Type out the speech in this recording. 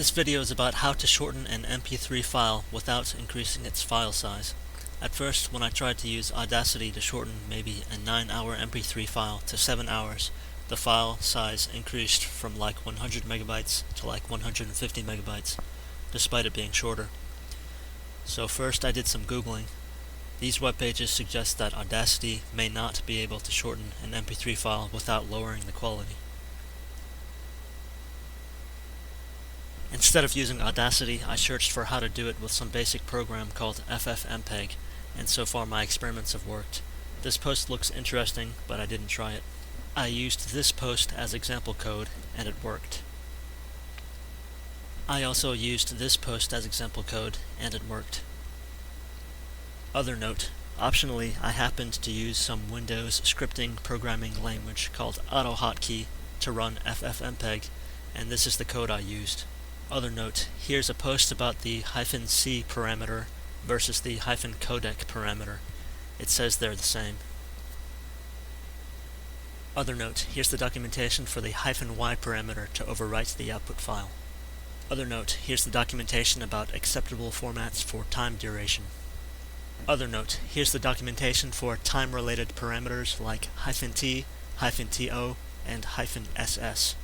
This video is about how to shorten an mp3 file without increasing its file size. At first, when I tried to use Audacity to shorten maybe a 9-hour mp3 file to 7 hours, the file size increased from like 100 megabytes to like 150 megabytes, despite it being shorter. So first I did some Googling. These webpages suggest that Audacity may not be able to shorten an mp3 file without lowering the quality. Instead of using Audacity, I searched for how to do it with some basic program called FFmpeg, and so far my experiments have worked. This post looks interesting, but I didn't try it. I used this post as example code, and it worked. I also used this post as example code, and it worked. Other note, optionally, I happened to use some Windows scripting programming language called AutoHotkey to run FFmpeg, and this is the code I used. Other note, here's a post about the -c parameter versus the -codec parameter. It says they're the same. Other note, here's the documentation for the -y parameter to overwrite the output file. Other note, here's the documentation about acceptable formats for time duration. Other note, here's the documentation for time-related parameters like -t, -to, and -ss.